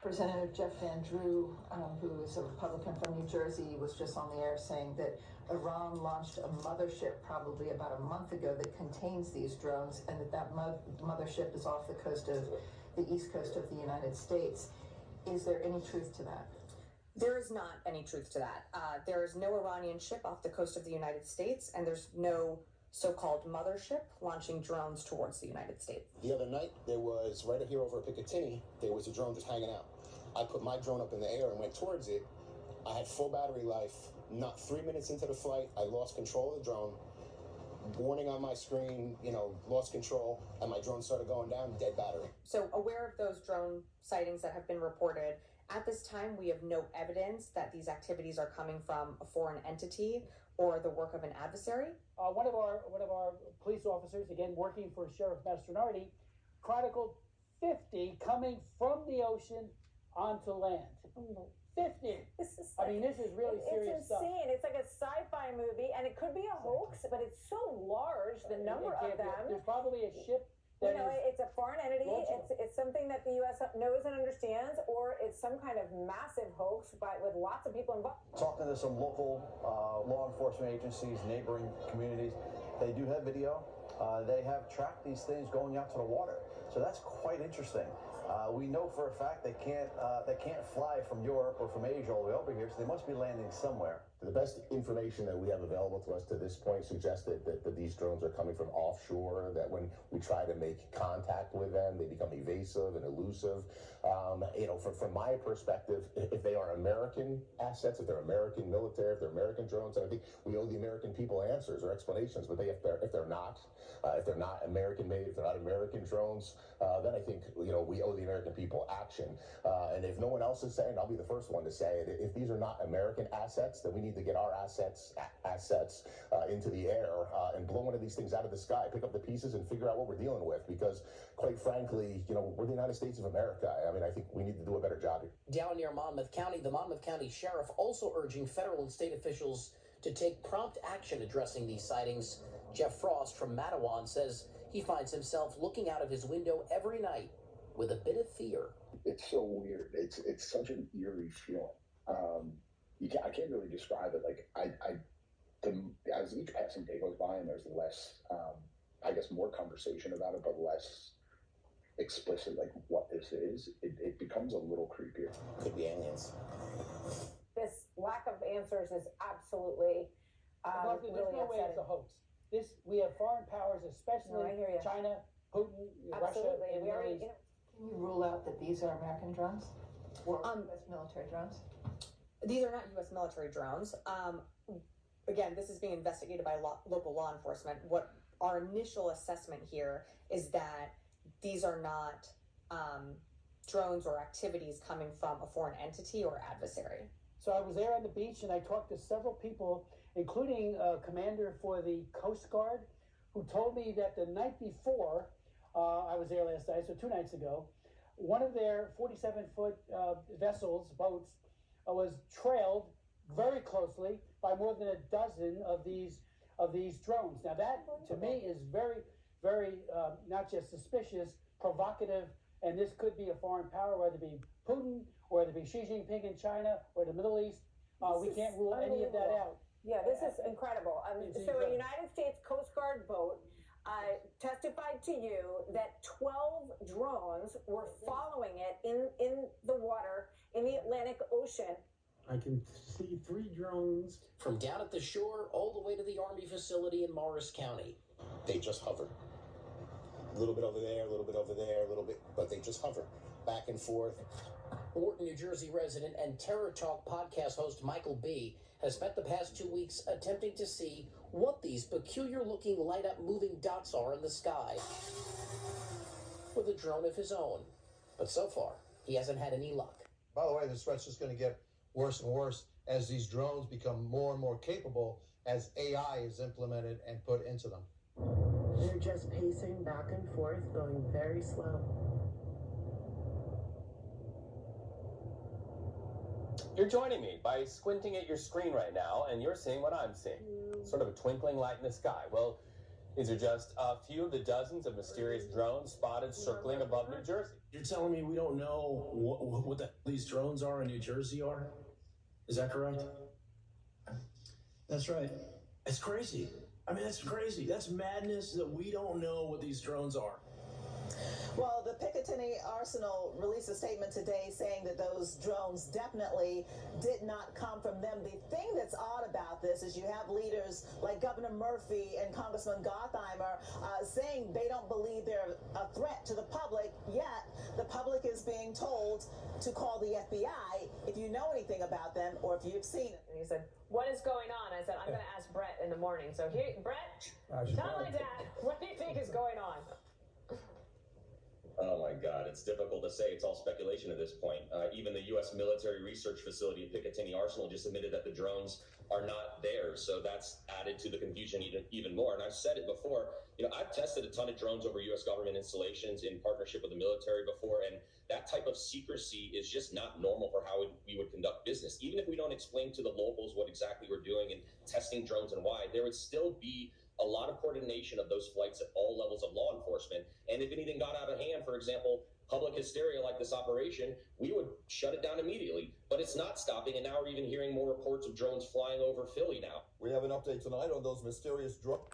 Representative Jeff Van Drew, who is a Republican from New Jersey, was just on the air saying that Iran launched a mothership probably about a month ago that contains these drones, and that mothership is off the coast of the east coast of the United States. Is there any truth to that? There is not any truth to that. There is no Iranian ship off the coast of the United States, and there's no so-called mothership launching drones towards the United States. The other night, there was, right here over at Picatinny, there was a drone just hanging out. I put my drone up in the air and went towards it. I had full battery life. Not 3 minutes into the flight, I lost control of the drone. Warning on my screen, lost control, and my drone started going down, dead battery. So aware of those drone sightings that have been reported, at this time we have no evidence that these activities are coming from a foreign entity or the work of an adversary. One of our police officers, again working for Sheriff Mastronardi, chronicled 50 coming from the ocean onto land. 50. This is this is really serious stuff. It's insane. It's like a sci-fi movie, and it could be a hoax, but it's so large, the number of them. There's probably a ship. It's a foreign entity. It's something that the U.S. knows and understands, or it's some kind of massive hoax, but with lots of people involved. Talking to some local law enforcement agencies, neighboring communities, they do have video. They have tracked these things going out to the water, so that's quite interesting. We know for a fact they can't fly from Europe or from Asia all the way over here, so they must be landing somewhere. The best information that we have available to us to this point suggests that these drones are coming from offshore, that when we try to make contact with them, they become evasive and elusive. From my perspective, if they are American assets, if they're American military, if they're American drones, I think we owe the American people answers or explanations. But if they're not American made, if they're not American drones, then I think we owe the American people action. And if no one else is saying, I'll be the first one to say it. If these are not American assets, then we need to get our assets into the air and blow one of these things out of the sky, pick up the pieces and figure out what we're dealing with. Because quite frankly, we're the United States of America. I think we need to do a better job here. Down near Monmouth County, the Monmouth County Sheriff also urging federal and state officials to take prompt action addressing these sightings. Jeff Frost from Matawan says he finds himself looking out of his window every night with a bit of fear. It's so weird. It's such an eerie feeling. I can't really describe it. As each passing day goes by and there's less, more conversation about it, but less explicit, what this is, it becomes a little creepier. Could be aliens. This lack of answers is absolutely There's really no way it's a hoax. We have foreign powers, especially China, Putin, Russia, and the Middle East. Can you rule out that these are American drones or U.S. military drones? These are not U.S. military drones. Again, this is being investigated by local law enforcement. What our initial assessment here is that these are not drones or activities coming from a foreign entity or adversary. So I was there on the beach and I talked to several people, including a commander for the Coast Guard, who told me that the night before, I was there last night, so 2 nights ago, one of their 47-foot boats, was trailed very closely by more than a dozen of these drones. Now that, to me, is very, very not just suspicious, provocative, and this could be a foreign power, whether it be Putin, or whether it be Xi Jinping in China, or the Middle East. We can't rule any of that out. Yeah, this is incredible. So a United States Coast Guard boat testified to you that 12 drones were following it in the water in the Atlantic Ocean. I can see 3 drones. From down at the shore all the way to the Army facility in Morris County. They just hover. A little bit over there, a little bit over there, a little bit, but they just hover back and forth. Wharton, New Jersey resident and Terror Talk podcast host Michael B. has spent the past 2 weeks attempting to see what these peculiar-looking light-up moving dots are in the sky with a drone of his own. But so far, he hasn't had any luck. By the way, this threat's just going to get worse and worse as these drones become more and more capable as AI is implemented and put into them. They're just pacing back and forth, going very slow. You're joining me by squinting at your screen right now, and you're seeing what I'm seeing. Sort of a twinkling light in the sky. Well, These are just a few of the dozens of mysterious drones spotted circling above New Jersey. You're telling me we don't know what these drones are in New Jersey are? Is that correct? That's right. It's crazy. I mean, that's crazy. That's madness that we don't know what these drones are. Well, the Picatinny Arsenal released a statement today saying that those drones definitely did not come from them. The thing that's odd about this is you have leaders like Governor Murphy and Congressman Gottheimer saying they don't believe they're a threat to the public, yet the public is being told to call the FBI if you know anything about them or if you've seen it. And he said, "What is going on?" I said, "I'm going to ask Brett in the morning." So here, Brett, tell my dad, what do you think is going on? Oh my God, it's difficult to say. It's all speculation at this point. Even the U.S. military research facility at Picatinny Arsenal just admitted that the drones are not there. So that's added to the confusion even more. And I've said it before, I've tested a ton of drones over U.S. government installations in partnership with the military before. And that type of secrecy is just not normal for how we would conduct business. Even if we don't explain to the locals what exactly we're doing and testing drones and why, there would still be a lot of coordination of those flights at all levels of law enforcement. And if anything got out of hand, for example, public hysteria like this operation, we would shut it down immediately. But it's not stopping, and now we're even hearing more reports of drones flying over Philly now. We have an update tonight on those mysterious drones.